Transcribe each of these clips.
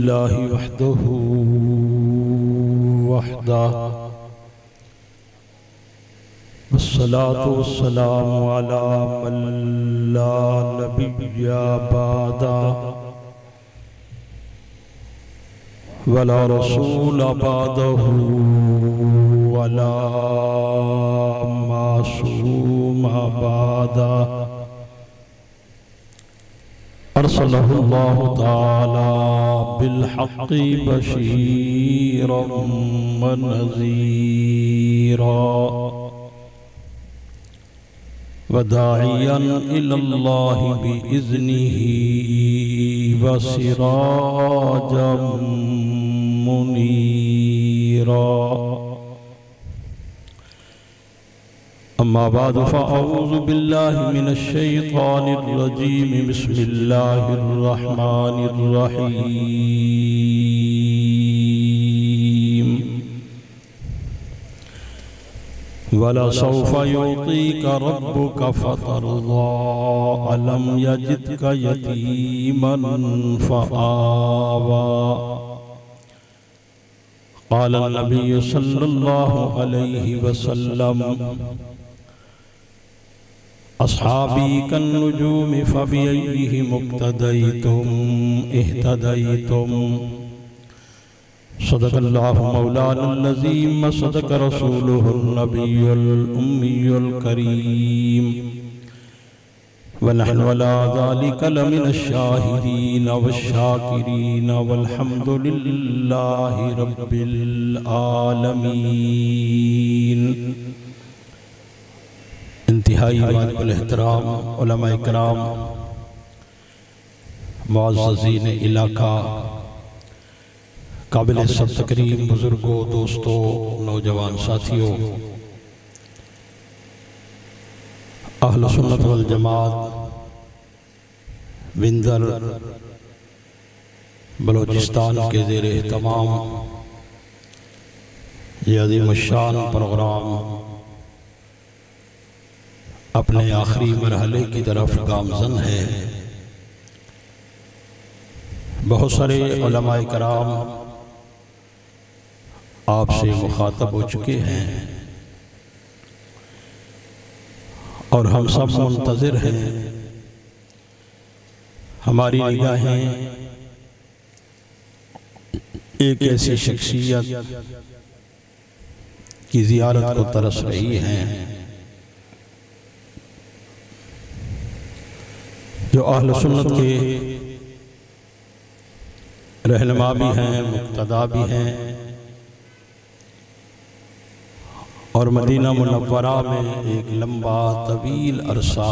अल्हम्दुलिल्लाहि वहदहु वहदह वस्सलातु वस्सलामु अला मन ला नबिय्य बअदा वला रसूल बअदहु वला मासूम बअदा अरसलहुल्लाहु तआला बिलहक़्क़ि बशीरन व नज़ीरा व दाइयन इलल्लाहि बिइज़्निही व सिराजम मुनीरा। अम्मा बाद फ़अऊज़ु बिल्लाहि मिनश शैतानिर रजीम बिस्मिल्लाहिर रहमानिर रहीम। वलसौफ़ युअतीका रब्बुका फ़तर्ज़ा अलम यजिदका यतीमन फ़आवा। क़ाल नबी सल्लल्लाहु अलैहि वसल्लम अस्हाबी कन्नुजूमि फ़बिअय्यिहिम मुक़्तदय्तुम इह्तदय्तुम। सदक़ल्लाहु मौलाना अज़ीम व सदक़ रसूलुहुन नबियुल उम्मियुल करीम व नहनु अला ज़ालिका लमिनश शाहिदीन वश्शाकिरीन वल्हम्दुलिल्लाहि रब्बिल आलमीन। इंतहाई वाजिबुल एहतराम उलमाए किराम, मुअज़्ज़ज़ीन इलाका, काबिल सब तकरीम बुजुर्गों, दोस्तों, नौजवान साथियों, अहल सुन्नत वल जमात विंदर बलोचिस्तान के ज़ेर एहतमाम ये अज़ीम शान प्रोग्राम अपने आखिरी मरहले की तरफ गामज़न है। बहुत सारे उलमाए कराम आपसे मुखातब हो चुके हैं और हम सब मुंतज़िर हैं। हमारी निगाहें एक ऐसी शख्सियत की ज़ियारत को तरस रही हैं जो अहल सुन्नत के रहनुमा भी हैं, मुक्तदा भी हैं और मदीना मुनव्वरा में एक लंबा तवील अरसा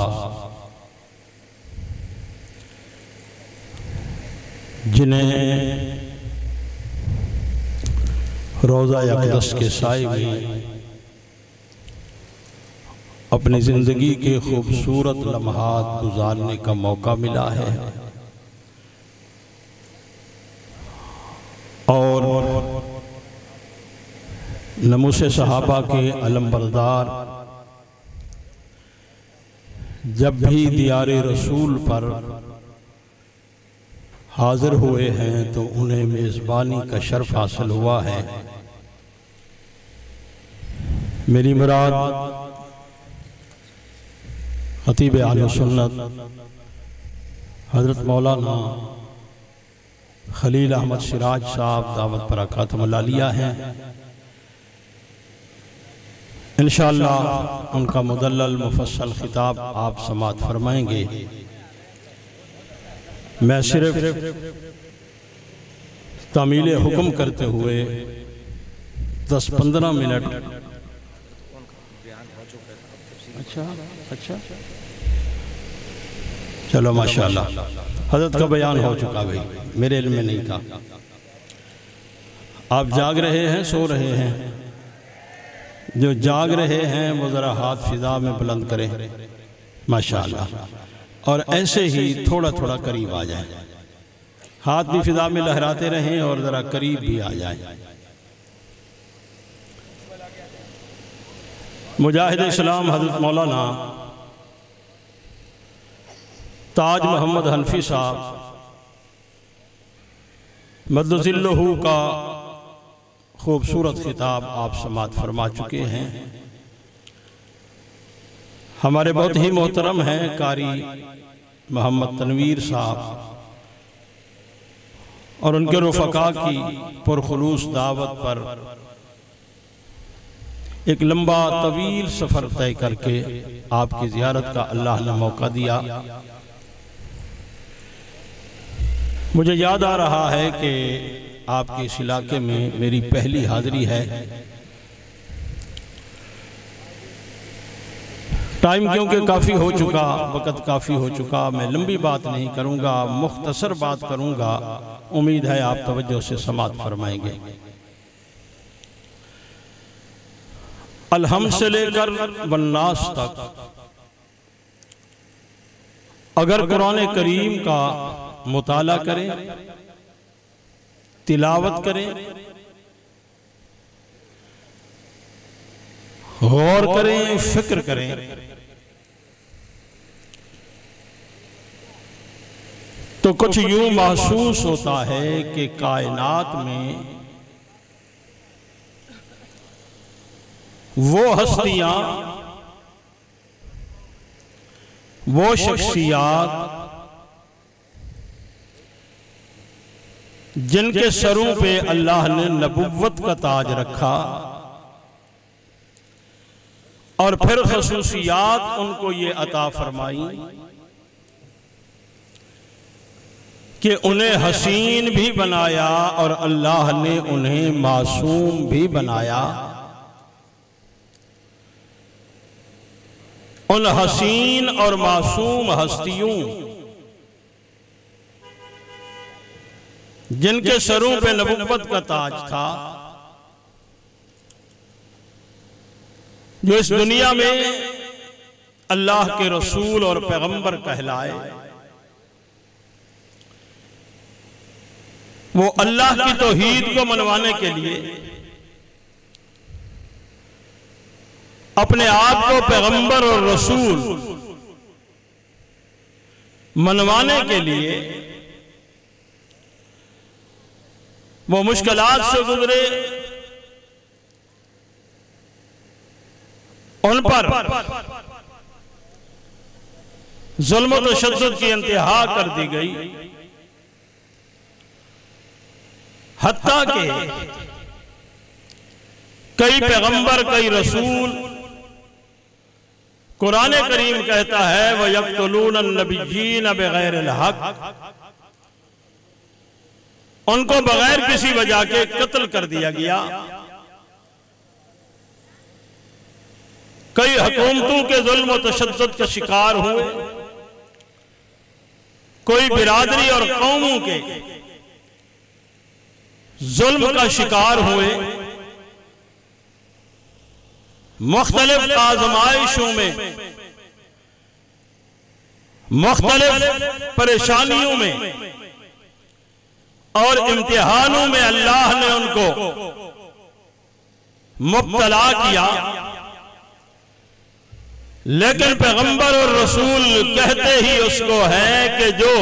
जिन्हें रोज़ा अक़दस के साए में अपनी ज़िंदगी के खूबसूरत लम्हात गुजारने का मौका मिला है और नमूसे सहाबा के अलमबरदार जब भी दियारे रसूल पर हाजिर हुए हैं तो उन्हें मेज़बानी का शर्फ हासिल हुआ है। मेरी मुराद खतीब आले सुन्नत हज़रत मौलाना खलील अहमद सिराज साहब दावत बरकातुहुल आलिया हैं। इंशाअल्लाह उनका मुदल्लल मुफस्सल खिताब आप समाअत फरमाएंगे। मैं सिर्फ तामील हुक्म करते हुए 10-15 मिनट अच्छा चलो माशाअल्लाह हज़रत का बयान हो चुका भाई, मेरे इल्म में नहीं था। आप जाग रहे हैं, सो रहे हैं? जो जाग रहे हैं वो ज़रा हाथ फिजा में बुलंद करें माशाअल्लाह और ऐसे ही थोड़ा थोड़ा करीब आ जाए। हाथ भी फिजा में लहराते रहें और ज़रा करीब भी आ जाए। मुजाहिद इस्लाम हज़रत मौलाना ताज मोहम्मद हनफी साहब मद्दजिल्लहू का खूबसूरत खिताब आप समात फरमा चुके हैं। हमारे बहुत ही मोहतरम हैं कारी मोहम्मद तनवीर साहब और उनके रुफ़का की पुरखुलूस दावत पर एक लंबा तवील सफ़र तय करके आपकी ज़ियारत का अल्लाह ने मौका दिया। मुझे याद आ रहा है कि आपके इस इलाके में मेरी पहली हाज़िरी है। टाइम क्योंकि काफ़ी हो चुका, वक़्त काफ़ी हो चुका, मैं लंबी बात नहीं करूँगा, मुख्तसर बात करूँगा। उम्मीद है आप तवज्जो से समात फरमाएंगे। अलहम्द से लेकर वन्नास तक अगर कुरान करीम का मुताला करें, तिलावत करें, गौर करें, फिक्र करें, तो कुछ यूं महसूस होता है कि कायनात में वो हस्तियां, वो शख्सियात जिनके सरों पे अल्लाह ने नबुव्वत का ताज रखा और फिर खसूसियात उनको ये अता फरमाई कि उन्हें हसीन भी बनाया और अल्लाह ने उन्हें मासूम भी बनाया। उन हसीन और मासूम हस्तियों जिनके सरों पे नबुव्वत का ताज था, जो इस दुनिया में अल्लाह के रसूल और पैगंबर कहलाए, वो अल्लाह की तौहीद को मनवाने के लिए अपने आप को पैगंबर और रसूल मनवाने के लिए वो मुश्किलात से गुजरे, उन पर जुल्म व तशद्दुद की इंतहा कर दी गई, हत्ता के कई पैगंबर, कई रसूल, कुरान करीम कहता है व यक़्तुलून नबिय्यीन बिग़ैरिल हक़, उनको बगैर किसी वजह के कत्ल कर दिया गया। कई हुकूमतों के जुल्म और तशद्दुद का शिकार हुए, कोई बिरादरी और कौमों के जुल्म का शिकार हुए, मुख्तलिफ आज़माइशों में, मुख्तलिफ परेशानियों में और इम्तिहानों में अल्लाह ने उनको मुब्तला किया। लेकिन पैगंबर और रसूल कहते ही उसको है कि जो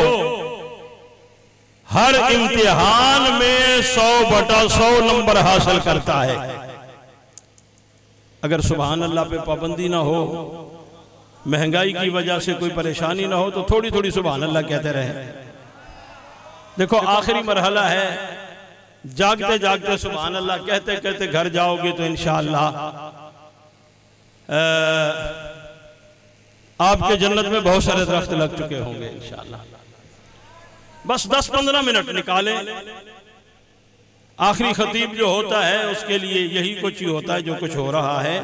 हर इम्तिहान में 100/100 नंबर हासिल करता है। अगर सुभान अल्लाह पे पाबंदी ना हो, महंगाई की वजह से कोई परेशानी ना हो, तो थोड़ी थोड़ी सुभान अल्लाह कहते रहे। देखो आखिरी मरहला है, जागते जागते सुभान अल्लाह कहते कहते घर जाओगे तो इंशाअल्लाह आपके जन्नत में बहुत सारे दरख्त लग चुके होंगे इंशाअल्लाह। बस 10-15 मिनट निकालें। आखिरी खतीब जो होता है उसके लिए यही कुछ ही होता है जो कुछ हो रहा है।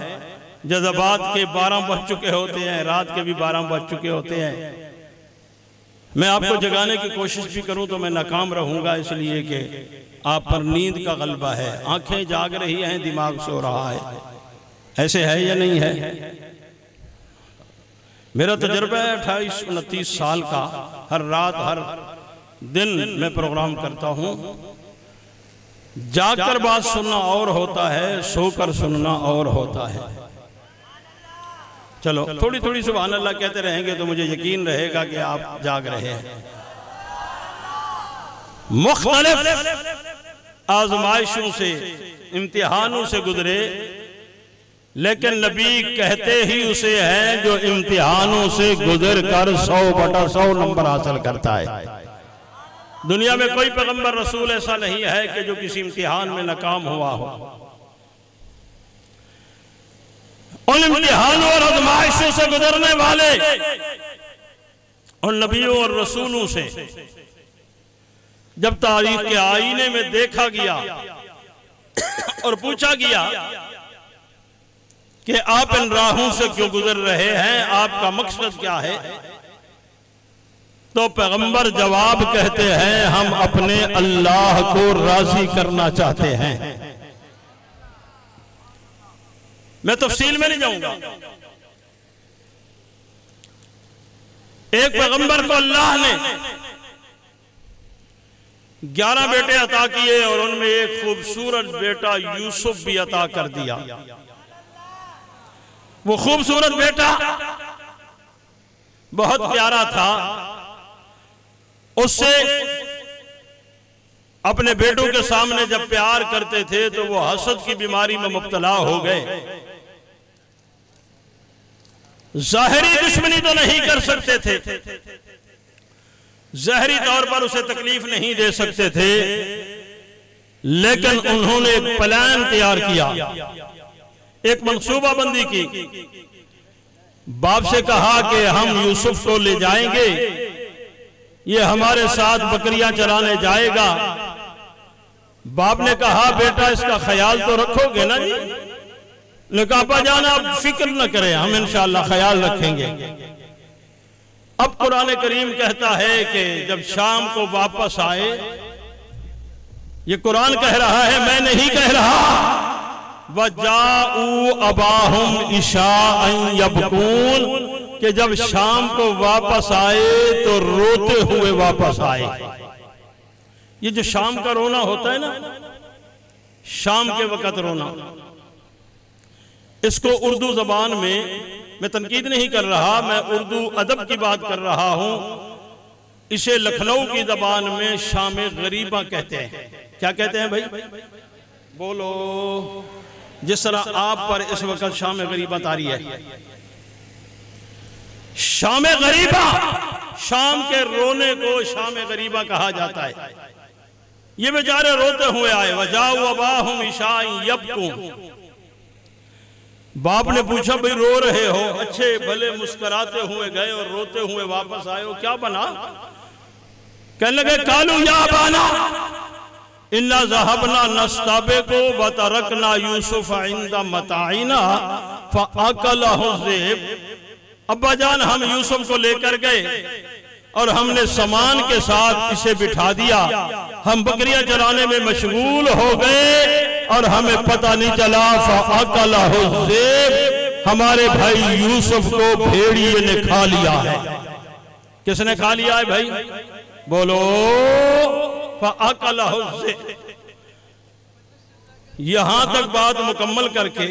जज़बात के 12 बज चुके होते हैं, रात के भी 12 बज चुके होते हैं। मैं आपको जगाने की कोशिश भी करूं तो मैं नाकाम रहूंगा, इसलिए कि आप पर नींद का गलबा है, आंखें जाग रही हैं, दिमाग सो रहा है। ऐसे है या नहीं है? मेरा तजर्बा है 28-29 साल का। हर रात हर दिन मैं प्रोग्राम करता हूं। जाकर बात सुनना और होता है, सोकर सुनना और होता है। चलो थोड़ी थोड़ी सुभान अल्लाह कहते रहेंगे तो मुझे यकीन रहेगा कि आप जाग रहे हैं। मुख्तलिफ आजमाइशों से, इम्तिहानों से गुजरे, लेकिन नबी कहते ही उसे हैं जो इम्तिहानों से गुजर कर 100/100 नंबर हासिल करता है। दुनिया में कोई पैगंबर रसूल ऐसा नहीं है कि जो किसी इम्तिहान में नाकाम हुआ हो। उन इम्तिहानों और आजमाइशों से गुजरने वाले उन नबियों और रसूलों से जब तारीख के आईने में देखा गया और पूछा गया कि आप इन राहों से क्यों गुजर रहे हैं, आपका मकसद क्या है, तो पैगंबर जवाब कहते हैं हम अपने अल्लाह को राजी करना चाहते हैं। मैं तफसील में नहीं जाऊंगा। एक पैगंबर को अल्लाह ने 11 बेटे अता किए और उनमें एक खूबसूरत बेटा यूसुफ भी अता कर दिया। वो खूबसूरत बेटा बहुत प्यारा था। उससे अपने बेटों के सामने जब प्यार करते थे तो वो हसद की बीमारी में मुब्तला हो गए। जाहिरी दुश्मनी तो नहीं कर सकते थे, ज़ाहिरी तौर पर उसे तकलीफ नहीं दे सकते थे, लेकिन उन्होंने एक प्लान तैयार किया, एक मंसूबाबंदी की। बाप से कहा कि हम यूसुफ को ले जाएंगे, ये हमारे साथ बकरियां चराने जाएगा। बाप ने कहा बेटा इसका ख्याल तो रखोगे ना जी? ने कहा अब्बा जान आप फिक्र न करें, हम इंशाअल्लाह ख्याल रखेंगे। अब कुरान करीम कहता है कि जब शाम को वापस आए, ये कुरान कह रहा है, मैं नहीं कह रहा, वजाऊ अबाहुम इशाअन यबकून, कि जब शाम को वापस आए तो रोते हुए वापस आए। ये जो शाम का रोना होता है ना, शाम के वक्त रोना, इसको उर्दू जबान में, मैं तनकीद नहीं कर रहा, मैं उर्दू अदब की बात कर रहा हूं, इसे लखनऊ की जबान में शाम गरीबा कहते हैं। क्या कहते हैं भाई? बोलो। जिस तरह आप पर इस वक्त शाम गरीबा तारी है, शाम गरीबा, शाम के रोने को शाम गरीबा कहा जाता है। ये बेचारे रोते हुए आए, वजाऊ अबाहुम इशाअन यबकून। बाप ने पूछा भाई रो रहे हो? अच्छे भले मुस्कुराते हुए गए और रोते हुए वापस आए हो, क्या बना? कहने लगे कालू या बाना इन्ना ज़हबना नस्ताबिकु व तरकना यूसुफ इंदा मताइना फअकलहु ज़िब। अब्बा जान हम यूसुफ को लेकर गए और हमने सामान के साथ इसे बिठा दिया, हम बकरियां चराने में मशगूल हो गए और हमें पता नहीं चला। फअकलहु ज़िब, हमारे भाई यूसुफ को भेड़िए ने खा लिया है। किसने खा लिया है भाई? बोलो। फअकलहु ज़िब। यहां तक बात मुकम्मल करके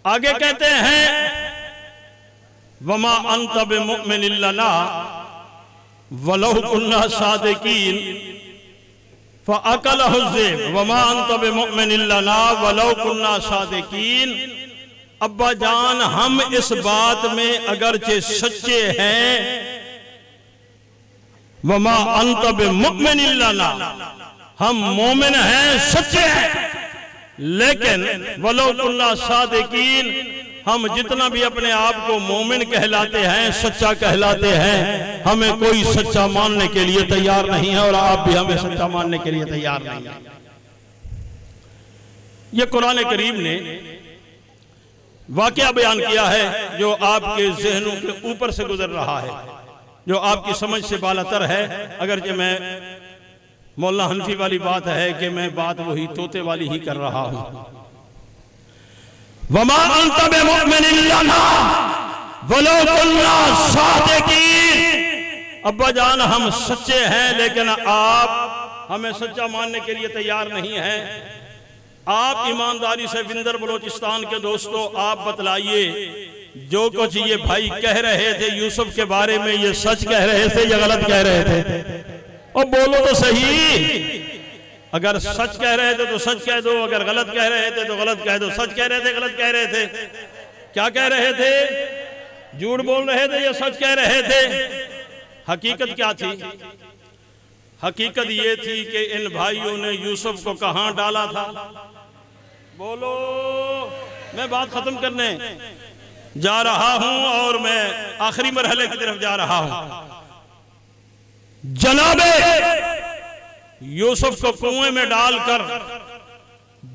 आगे कहते हैं वमा अंत बिमुमिनिन लना वलौ कुन्ना सादिकीन फअकलहु ज़िब वमा अंत बिमुमिनिन लना वलौ कुन्ना सादिकीन। अब्बा जान हम इस बात में अगरचे सच्चे हैं, वमा अंत बिमुमिनिन लना, हम मोमिन हैं, सच्चे हैं, लेकिन वलौ कुन्ना सादिकीन, हम जितना भी अपने आप को मोमिन कहलाते हैं, सच्चा कहलाते हैं, हमें कोई सच्चा मानने के लिए तैयार नहीं है और आप भी हमें सच्चा मानने के लिए तैयार नहीं है। यह कुरान करीम ने वाकया बयान किया है जो आपके जहनों के ऊपर से गुजर रहा है, जो आपकी समझ से बालातर है। अगरचे मैं मौलाना हनफी वाली बात है कि मैं बात वही तोते वाली ही कर रहा हूं। वमा अंत बिमुमिनिन लना वलौ कुन्ना सादिकीन। अब्बा जान हम सच्चे हैं, लेकिन आप हमें सच्चा मानने के लिए तैयार नहीं हैं। आप ईमानदारी से विंदर बलोचिस्तान के दोस्तों, आप बतलाइए जो कुछ ये भाई कह रहे थे यूसुफ के बारे में, ये सच कह रहे थे या गलत कह रहे थे? और बोलो तो सही, अगर सच कह रहे थे तो सच कह दो, अगर गलत कह रहे थे तो गलत कह दो। सच कह रहे थे, गलत कह रहे थे, क्या कह रहे थे? झूठ बोल रहे थे या सच कह रहे थे? हकीकत क्या थी? हकीकत ये थी कि इन भाइयों ने यूसुफ को कहां डाला था? बोलो, मैं बात खत्म करने जा रहा हूं और मैं आखिरी मरहले की तरफ जा रहा हूं। जनाबे यूसुफ को कुएं में डालकर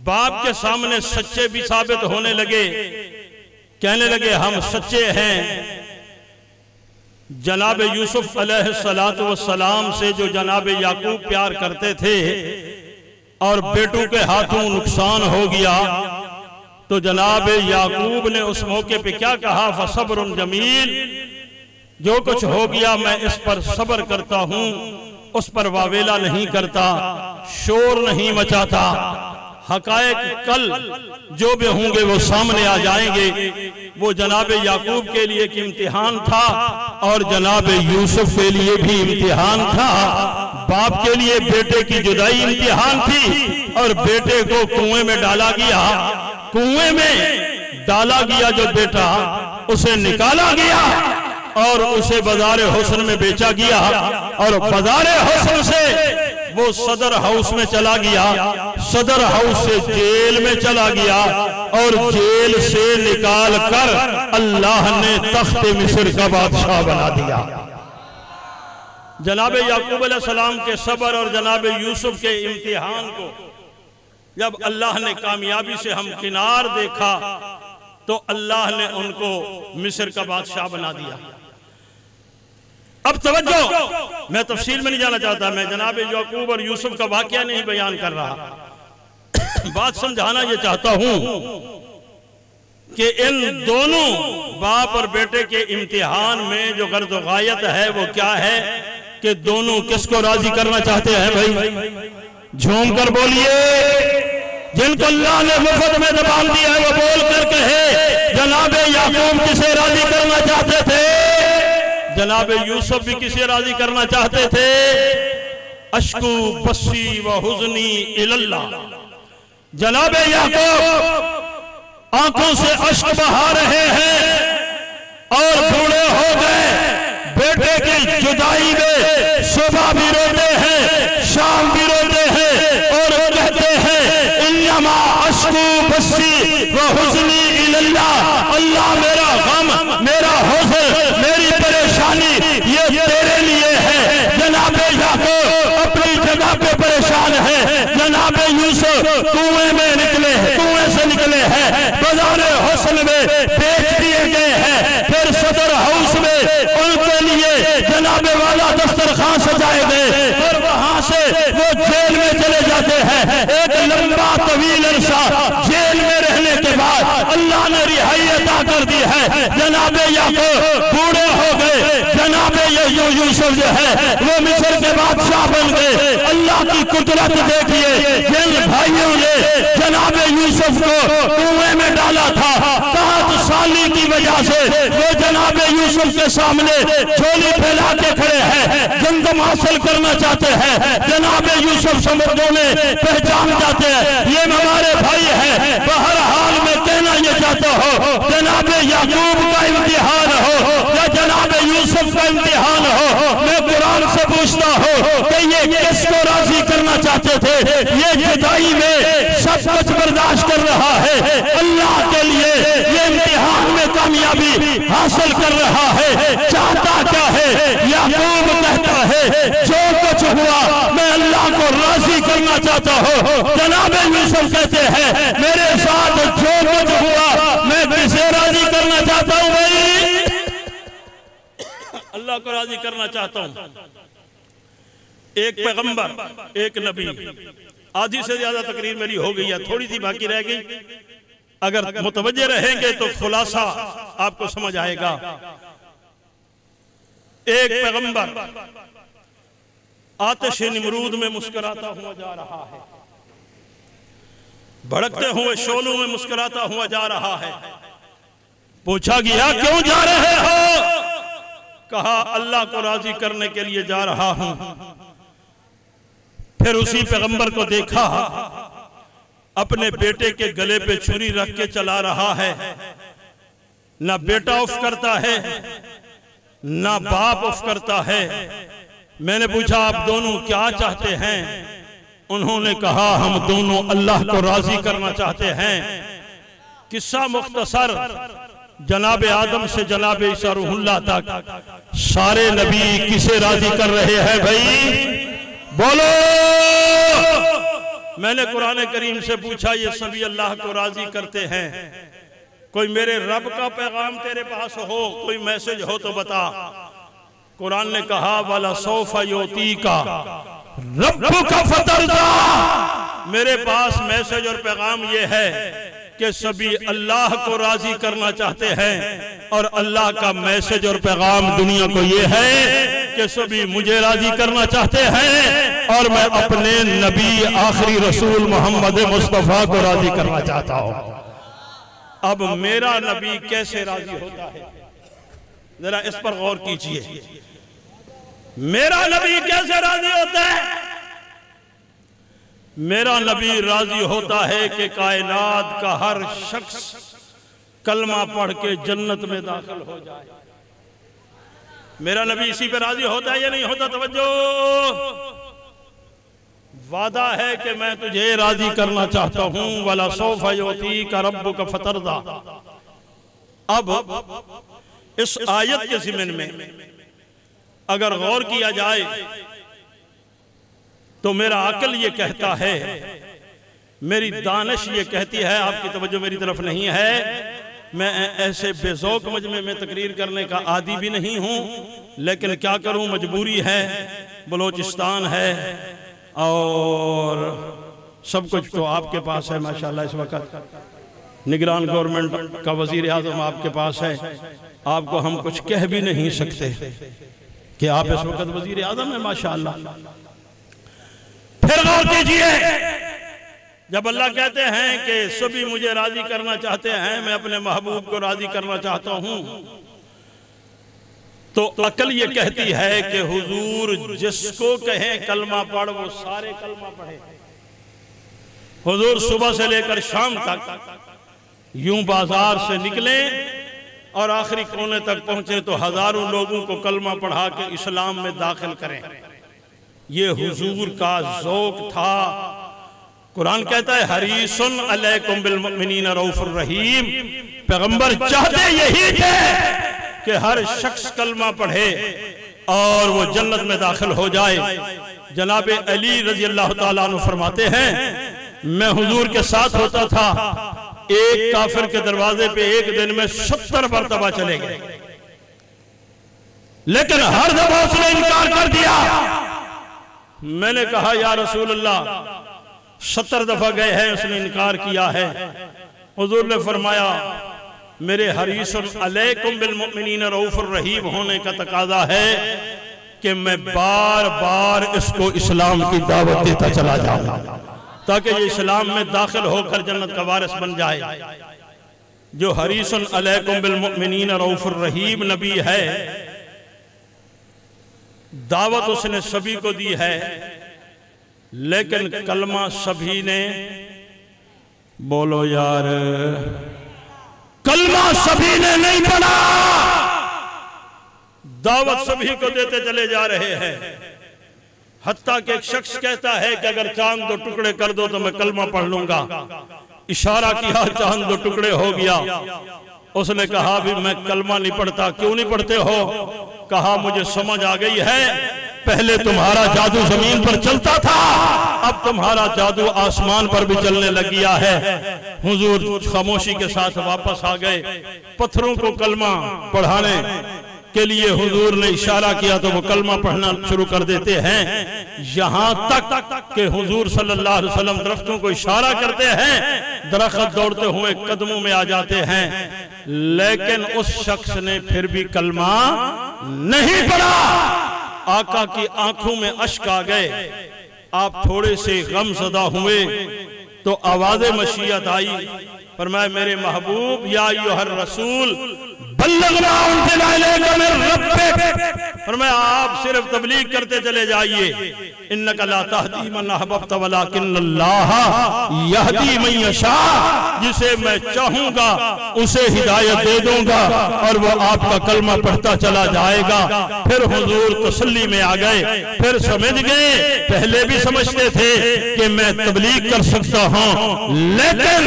बाप के सामने सच्चे भी साबित होने लगे, कहने लगे हम सच्चे हैं। जनाब यूसुफ अलैहिस्सलातु वस्सलाम से जो जनाब याकूब प्यार करते थे और बेटों के हाथों नुकसान हो गया, तो जनाब याकूब ने उस मौके पे क्या कहा? फसब्रुन जमील, जो कुछ हो गया मैं इस पर सब्र करता हूं, उस पर वावेला नहीं करता, शोर नहीं मचाता। हकायक कल जो भी होंगे वो सामने आ जाएंगे। वो जनाब याकूब के लिए एक इम्तिहान था और जनाब यूसुफ के लिए भी इम्तिहान था। बाप के लिए बेटे की जुदाई इम्तिहान थी और बेटे को कुएं में डाला गया। कुएं में डाला गया जो बेटा, उसे निकाला गया और उसे बाजार हुस्न में बेचा गया और बाजार हुस्न से वो सदर हाउस में चला गया, सदर हाउस से जेल में चला गया और जेल से निकाल कर अल्लाह ने तख्त मिस्र का बादशाह बना दिया। जनाब याकूब अलैहिस्सलाम के सब्र और जनाब यूसुफ के इम्तिहान को जब अल्लाह ने कामयाबी से हमकिनार देखा तो अल्लाह ने उनको मिस्र का बादशाह बना दिया। अब तवज्जो, मैं तफसील में नहीं जाना चाहता, मैं जनाब याकूब और यूसुफ का वाकया नहीं बयान कर रहा। बात समझाना ये चाहता हूं कि इन दोनों बाप और बेटे के इम्तिहान में जो गर्द गायत है वो क्या है कि दोनों किसको राजी करना चाहते हैं? भाई झूम कर बोलिए। जिनको अल्लाह ने मुफ्त में जबान दी है वो बोल कर कहे जनाब याकूब किसे राजी करना चाहते थे? जनाब यूसुफ भी किसे राजी करना चाहते थे? अश्कू बस्सी व हुज़्नी इलल्लाह। जनाब याकूब आंखों से अश्क बहा रहे हैं और बूढ़े हो गए। बेटे की जुदाई में सुबह भी रोते हैं, शाम भी रोते हैं और कहते हैं इन्नमा अश्कू बस्सी व हुज़्नी इलल्लाह। अल्लाह मेरा गम, मेरा हुज़्न, मेरी परेशानी ये तेरे लिए है। जनाब याकूब अपनी जगह पे परेशान है। जनाब यूसुफ कुएं में निकले, कुएं से निकले हैं, बाजार हुस्न में बेच दिए गए हैं, फिर सदर हाउस में उनके लिए जनाब वाला दस्तरखान सजाए गए और वहां से वो जेल में चले जाते हैं। एक लंबा तवील अरसा जेल में रहने के बाद अल्लाह ने रिहाई अता कर दी है। जनाब याकूब बूढ़े हो गए। जनाब यूसुफ जो है वो मिस्र के बादशाह बन गए। अल्लाह की कुदरत देखिए, जिन भाइयों ने जनाब यूसुफ को कुएं में डाला था, कहत साली की वजह से वो जनाब यूसुफ के सामने झोली फैला के खड़े हैं, गंदम हासिल करना चाहते हैं। जनाब यूसुफ समझो में पहचान जाते हैं ये हमारे भाई हैं। बहर हाल में कहना ये चाहता हो जनाब याकूब का इम्तिहान हो या जनाब यूसुफ का इम्तिहान हो, मैं कुरान से पूछता हूँ कि ये किसको राजी करना चाहते थे? ये जुदाई में सब कुछ बर्दाश्त कर रहा है, अल्लाह के लिए ये इम्तिहान में कामयाबी हासिल कर रहा है। चाहता क्या है? याकूब कहता है जो कुछ हुआ मैं अल्लाह को राजी करना चाहता हूँ। जनाब यूसुफ कहते हैं मेरे साथ जो कुछ हुआ मैं किसे राजी करना चाहता हूँ? भाई अल्लाह को राजी करना चाहता हूँ। एक पैगंबर, एक नबी, आधी से ज्यादा तकरीर मेरी हो गई है, थोड़ी सी बाकी रह गई। अगर मुतवज्जे रहेंगे तो खुलासा आपको समझ आएगा। एक पैगंबर आतिश निमरूद में मुस्कुराता हुआ जा रहा है, भड़कते हुए शोलों में मुस्कुराता हुआ जा रहा है। पूछा गया क्यों जा रहे हो? कहा अल्लाह को राजी करने के लिए जा रहा हूं। फिर उसी पैगंबर को देखा अपने बेटे के गले पे छुरी रख के चला रहा है। ना बेटा उफ करता है ना बाप उफ करता है। मैंने पूछा आप दोनों क्या चाहते हैं? उन्होंने कहा हम दोनों अल्लाह को राजी करना चाहते हैं। किस्सा मुख्तसर, जनाब आदम से जनाब ईसा रूहुल्लाह तक सारे नबी किसे राजी कर रहे हैं भाई? बोलो। मैंने कुरान करीम से पूछा ये सभी अल्लाह को राजी करते हैं, कोई मेरे रब का पैगाम तेरे पास हो, कोई मैसेज हो तो बता। कुरान ने कहा वाला सौफा योती का रब्बुका फतरदा। मेरे पास मैसेज और पैगाम ये है कि सभी अल्लाह को राजी करना चाहते हैं और अल्लाह का मैसेज और पैगाम दुनिया को ये है कि सभी मुझे राजी करना चाहते हैं और मैं अपने नबी आखिरी रसूल मोहम्मद मुस्तफा को राजी करना चाहता हूं। अब मेरा नबी कैसे राजी होता है, जरा इस पर गौर कीजिए। मेरा नबी कैसे राजी होता है? मेरा नबी राजी होता है कि कायनात का हर शख्स कलमा पढ़ के जन्नत में दाखिल हो जाए। मेरा नबी इसी पे राजी होता है या नहीं होता? तवज्जो। वादा है कि मैं तुझे राजी करना चाहता हूं। वाला सौफा योती का रब्बुका फतरदा। अब इस आयत के ज़िमन में अगर गौर किया जाए तो मेरा अकल ये कहता है, मेरी दानिश ये कहती है, आपकी तवज्जो मेरी तरफ नहीं है। मैं ऐसे बेज़ौक मजमे में तकरीर करने का आदी भी नहीं हूँ, लेकिन क्या करूँ, मजबूरी है। बलोचिस्तान है और सब कुछ तो आपके पास है माशाल्लाह। इस वक्त निगरान गवर्नमेंट का वजीर आज़म आपके पास है। आपको हम कुछ कह भी नहीं सकते कि आप इस वक्त वजीर आज़म है माशाल्लाह। फिर गौर कीजिए, जब अल्लाह कहते हैं कि सभी मुझे राजी करना चाहते हैं, मैं अपने महबूब को राजी करना चाहता हूं, तो अकल ये कहती है कि हुजूर जिसको कहें कलमा पढ़ वो सारे कलमा पढ़े। हुजूर सुबह से लेकर शाम तक यूं बाजार से निकले और आखिरी कोने तक पहुंचे तो हजारों लोगों को कलमा पढ़ा के इस्लाम में दाखिल करें। ये हुजूर का ज़ौक़ था। कुरान कहता है हरीसुन अलैकुम बिल मुमिनीन रऊफुर रहीम। पैगंबर चाहते यही थे कि हर शख्स कलमा पढ़े और वो जन्नत में दाखिल हो जाए। जनाब अली रजी अल्लाह ताला अन्हु फरमाते हैं, मैं हुजूर के साथ होता था, एक काफिर के दरवाजे पे एक दिन में 70 मरतबा चले गए, लेकिन हर दफा उसने इनकार कर दिया। मैंने कहा या रसूल अल्लाह 70 दफा गए हैं, उसने इनकार किया है। हुजूर ने फरमाया मेरे हरीसुन अलैकुम बिल मुमिनीन रऊफुर रहीम होने का तकाजा है कि मैं बार बार इसको इस्लाम की दावत देता चला जाऊं ताकि ये इस्लाम में दाखिल होकर जन्नत का वारिस बन जाए। जो हरीसुन अलैकुम बिल मुमिनीन रऊफुर रहीम नबी है, दावत उसने सभी को दी है, लेकिन कलमा सभी ने, बोलो यार, कलमा सभी ने नहीं पढ़ा। दावत सभी को देते चले जा रहे हैं। हत्ता कि एक शख्स कहता है कि अगर चांद 2 टुकड़े कर दो तो मैं कलमा पढ़ लूंगा। इशारा किया, चांद 2 टुकड़े हो गया। उसने कहा भी मैं कलमा नहीं पढ़ता। क्यों नहीं पढ़ते हो? कहा मुझे समझ आ गई है, पहले तुम्हारा जादू जमीन पर चलता था, अब तुम्हारा जादू आसमान पर भी चलने लग गया है। हुजूर खामोशी के साथ वापस आ गए। पत्थरों को कलमा पढ़ाने के लिए हुजूर ने इशारा किया तो वो कलमा पढ़ना शुरू कर देते हैं। यहां तक कि हुजूर सल्लल्लाहु अलैहि वसल्लम दरख्तों को इशारा करते हैं, दरख्त दौड़ते हुए कदमों में आ जाते हैं, लेकिन उस शख्स ने फिर भी कलमा नहीं पढ़ा। आका की आंखों में अश्क आ गए। आप थोड़े से गमज़दा हुए तो आवाज़े मशीयत आई। फरमाया मेरे महबूब या अय्युहर रसूल और मैं आप सिर्फ तबलीग करते चले जाइए। इन्नका ला तहदी मन अहबब्ता वलाकिन्नल्लाह यहदी मन यशा, जिसे मैं चाहूंगा उसे हिदायत दे दूंगा और वो आपका कलमा पढ़ता चला जाएगा। फिर हुजूर तसल्ली में आ गए, फिर समझ गए, पहले भी समझते थे कि मैं तबलीग कर सकता हूं, लेकिन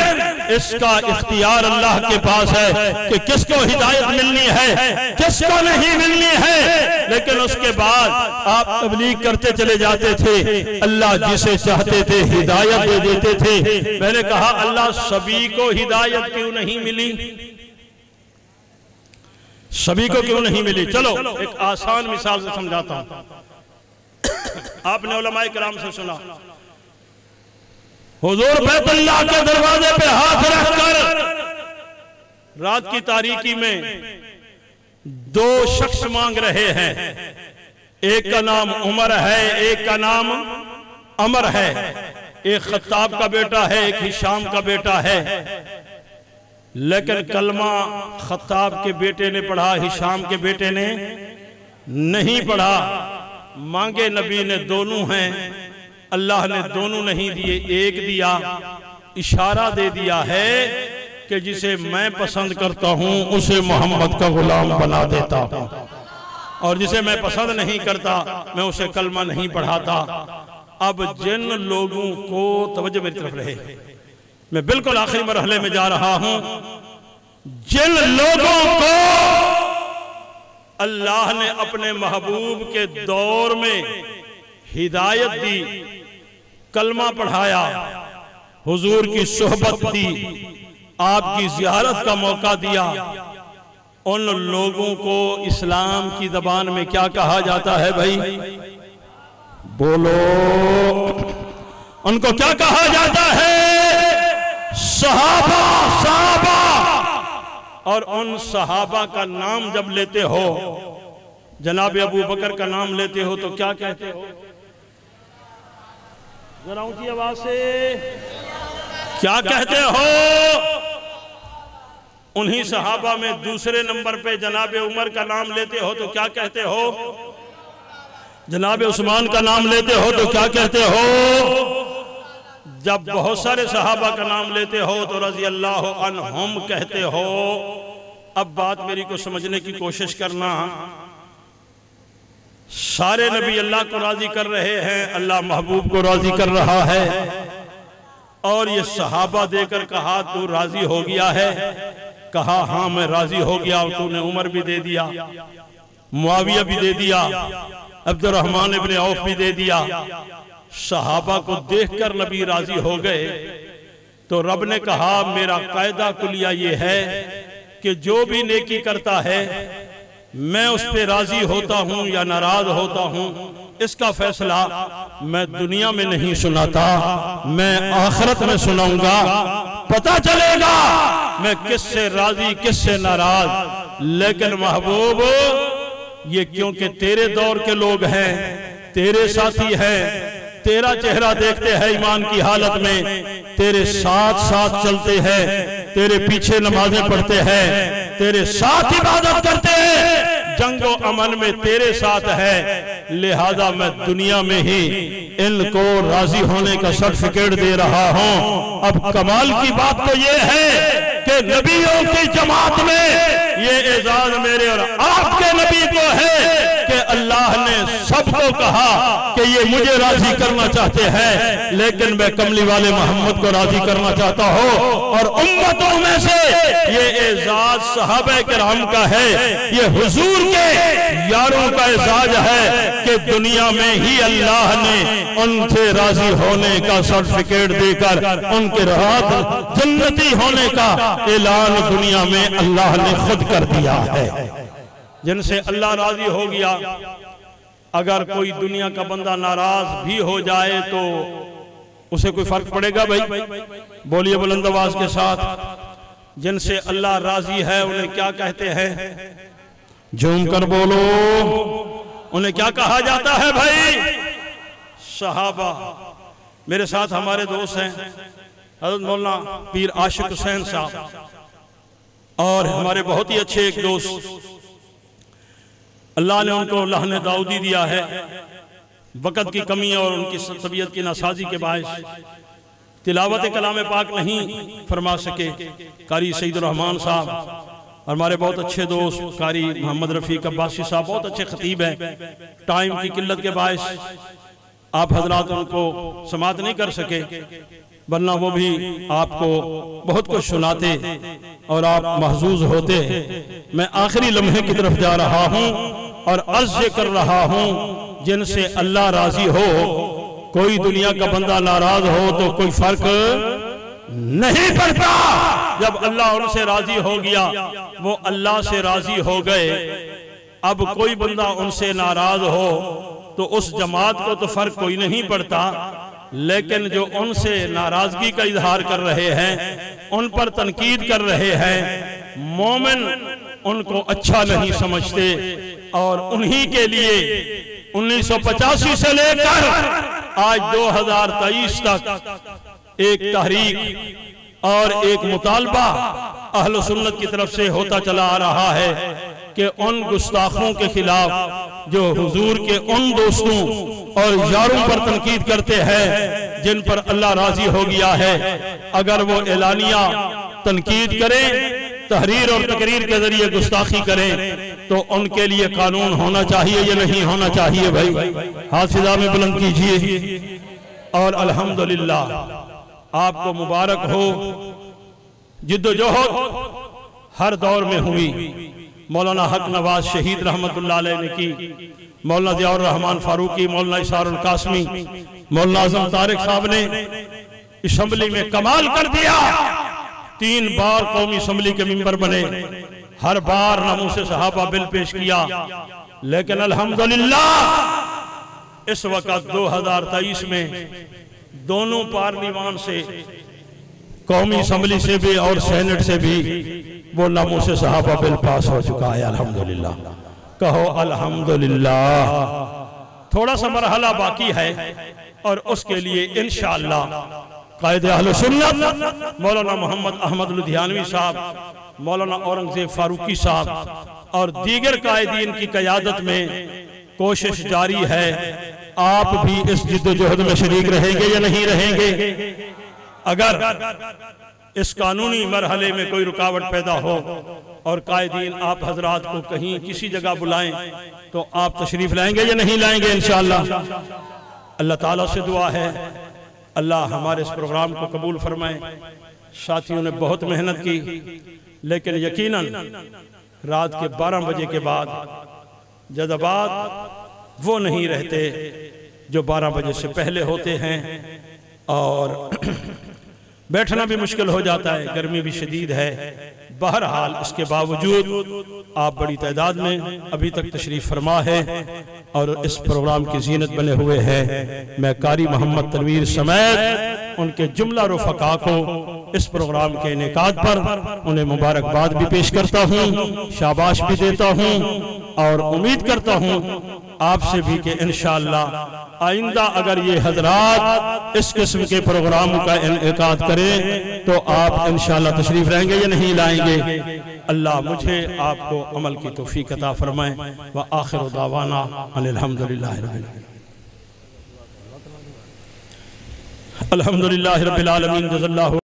इसका इख्तियार अल्लाह के पास है कि किसको हिदायत मिलनी है किसको नहीं मिलनी है। लेकिन उसके बाद आप तबलीग करते चले जाते थे, अल्लाह जिसे चाहते थे हिदायत दे देते थे। मैंने कहा अल्लाह सभी को हिदायत क्यों नहीं मिली, सभी को क्यों नहीं मिली? चलो एक आसान मिसाल से समझाता हूं। आपने उलमाए किराम से सुना, हुजूर बैतुल्लाह के दरवाजे पे हाथ रखकर रात की तारीकी में दो शख्स मांग रहे हैं। एक का नाम उमर है, एक का नाम अमर है। एक खत्ताब का बेटा है, एक हिशाम का बेटा है। लेकिन कलमा खत्ताब के बेटे ने पढ़ा, हिशाम के बेटे ने नहीं पढ़ा। मांगे नबी ने दोनों हैं, अल्लाह ने दोनों नहीं दिए, एक दिया। इशारा दे दिया है कि जिसे मैं पसंद करता हूं उसे मोहम्मद का गुलाम बना देता हूं, और जिसे मैं पसंद नहीं करता मैं उसे कलमा नहीं पढ़ाता। अब जिन लोगों को, तवज्जो मेरी तरफ रहे, मैं बिल्कुल आखिरी मरहले में जा रहा हूं, जिन लोगों को अल्लाह ने अपने महबूब के दौर में हिदायत दी, कलमा पढ़ाया, हुजूर की सोहबत दी, आपकी जियारत का मौका दिया, उन लोगों को इस्लाम की ज़बान में क्या कहा जाता है भाई? बोलो, उनको क्या कहा जाता है? सहाबा। सहाबा। और उन सहाबा का नाम जब लेते हो, जनाब अबू बकर का नाम लेते हो, तो क्या कहते हो? जरा ऊंची आवाज से क्या कहते हो? उन्हीं सहाबा में दूसरे नंबर पे जनाब उमर का नाम लेते हो तो क्या कहते हो? जनाब उस्मान का नाम लेते हो तो क्या कहते हो? जब बहुत सारे सहाबा का नाम लेते हो तो रज़ी अल्लाह अन्हुम कहते हो। अब बात मेरी को समझने की कोशिश करना। सारे नबी अल्लाह को राजी कर रहे हैं, अल्लाह महबूब को राजी कर रहा है, और ये सहाबा देकर कहा तू राजी हो गया है? कहा हाँ मैं राजी हो गया। और तूने उमर भी दे दिया, मुआविया भी दे दिया, अब्दुर्रहमान इब्ने औफ भी दे दिया। सहाबा को देखकर नबी राजी हो गए। तो रब ने कहा मेरा कायदा कुलिया ये है कि जो भी नेकी करता है मैं उस पे राजी होता हूं या नाराज होता हूं, इसका फैसला मैं दुनिया में नहीं सुनाता, मैं आखिरत में सुनाऊंगा। पता चलेगा मैं किससे राजी किससे नाराज। लेकिन महबूब ये क्योंकि तेरे दौर के लोग हैं, तेरे साथी हैं, तेरा चेहरा देखते हैं ईमान की हालत में, तेरे साथ साथ चलते हैं, तेरे पीछे नमाजें पढ़ते हैं, तेरे साथ इबादत करते हैं, जंगो अमन में तेरे साथ है। लिहाजा मैं दुनिया में ही इनको राजी होने का सर्टिफिकेट दे रहा हूं। अब कमाल की बात तो ये है कि नबियों की जमात में ये एजाज मेरे और आपके नबी को है कि अल्लाह ने सबको कहा कि ये मुझे राजी करना चाहते हैं, लेकिन मैं कमली वाले मोहम्मद को राजी करना चाहता हूँ। और उम्मतों में से ये एजाज सहाबा किराम का है, ये हुजूर के यारों का एजाज है कि दुनिया में ही अल्लाह ने उनसे राजी होने का सर्टिफिकेट देकर उनके रात जन्नती होने का ऐलान दुनिया में अल्लाह ने खुद कर दिया है। जिनसे अल्लाह राजी हो गया, अगर कोई दुनिया का बंदा नाराज भी हो जाए तो उसे कोई फर्क पड़ेगा भाई? बोलिए बुलंद आवाज के साथ। जिनसे अल्लाह राजी है उन्हें क्या कहते हैं? झूम कर बोलो, उन्हें क्या कहा जाता है भाई? सहाबा। मेरे साथ हमारे दोस्त हैं हज़रत मौलाना पीर आशिक हुसैन साहब, और हमारे बहुत ही अच्छे एक दोस्त, अल्लाह ने उनको लहने दाऊदी दिया है, वक़्त की कमी और उनकी तबीयत की नासाजी के बायस तिलावत कलाम पाक नहीं फरमा सके। कारी सईदुर रहमान साहब और हमारे बहुत अच्छे दोस्त कारी मोहम्मद रफ़ीक अब्बासी साहब बहुत अच्छे खतीब हैं, टाइम की किल्लत के बायस आप हजरात उनको समात नहीं कर सके, वरना वो भी आपको बहुत कुछ सुनाते और आप महजूज होते। मैं आखिरी लम्हे की तरफ जा रहा हूँ और अर्ज कर रहा हूँ, जिनसे अल्लाह राजी हो, कोई दुनिया का बंदा नाराज हो तो कोई फर्क नहीं पड़ता। जब अल्लाह उनसे राजी हो गया, वो अल्लाह से राजी हो गए। अब कोई बंदा उनसे नाराज हो तो उस जमात को तो फर्क कोई नहीं पड़ता, लेकिन जो उनसे नाराजगी का इजहार कर रहे हैं, उन पर तनकीद कर रहे हैं, मोमिन उनको अच्छा नहीं समझते। और उन्हीं के लिए 1985 से लेकर आज 2023 तक एक तहरीक और एक मुतालबा अहले सुन्नत की तरफ से होता चला आ रहा है कि उन गुस्ताखों के खिलाफ जो हुजूर के उन दोस्तों और यारों पर तनकीद करते हैं जिन पर अल्लाह राजी हो गया है, अगर वो एलानिया तनकीद करें, तहरीर और तकरीर के जरिए गुस्ताखी करें, तो उनके लिए कानून होना चाहिए या नहीं होना चाहिए? भाई हाथ फिजा में बुलंद कीजिए। और अल्हम्दुलिल्लाह आपको मुबारक हो, जिद्दोजहद हर दौर में हुई। मौलाना हक नवाज शहीद रहमतुल्लाह अलैह ने की, मौलाना ज़ियाउर रहमान फारूकी, मौलाना इसारुल कासमी, मौलाना आज़म तारिक साहब ने असम्बली में कमाल कर दिया। 3 बार कौमी असम्बली के मेंबर बने, हर बार नामूस सहाबा बिल पेश किया। लेकिन अल्हम्दुलिल्लाह इस वक्त 2023 में दोनों पार्लिमान से, कौमी असम्बली से भी और सेनेट से भी वो नामूस सहाबा बिल पास हो चुका है। अल्हम्दुलिल्लाह, कहो अल्हम्दुलिल्लाह। थोड़ा सा मरहला बाकी है और उसके लिए इंशाअल्लाह कायदे अहले सुन्नत मौलाना मोहम्मद अहमद लुधियानवी साहब, मौलाना औरंगजेब फारूकी साहब और दीगर कायदीन की क़यादत में कोशिश जारी है। आप भी इस जिद्दोजहद में शरीक रहेंगे या नहीं रहेंगे? अगर इस कानूनी मरहले में कोई रुकावट पैदा हो और कायदीन आप हजरात को कहीं किसी जगह बुलाएं, तो आप तशरीफ लाएंगे या नहीं लाएंगे? इंशाअल्लाह। अल्लाह ताला से दुआ है अल्लाह हमारे इस प्रोग्राम को कबूल फरमाए। साथियों ने बहुत मेहनत की, लेकिन यकीनन रात के 12 बजे के बाद जज़बात वो नहीं रहते जो 12 बजे से पहले होते हैं, और बैठना भी मुश्किल हो जाता है, गर्मी भी शदीद है। बहरहाल इसके बावजूद आप बड़ी तादाद में अभी तक तशरीफ फरमा है और इस प्रोग्राम की जीनत बने हुए हैं। मैं कारी मोहम्मद तनवीर समेत उनके जुमला रुफ़क़ा को इस प्रोग्राम के इनेकाद पर उन्हें मुबारकबाद भी पेश करता हूँ, शाबाश भी देता हूँ और उम्मीद करता हूँ आपसे भी कि इंशाअल्लाह आइंदा अगर ये हजरात इस किस्म के प्रोग्राम का इनेकाद करें तो आप इंशाअल्लाह तशरीफ रहेंगे या नहीं लाएंगे? अल्लाह मुझे आपको अमल की तौफीक अता फरमाए। व आखिर दावाना अनिल हम्दुलिल्लाहि रब्बिल आलमीन। जज़ल्लाहु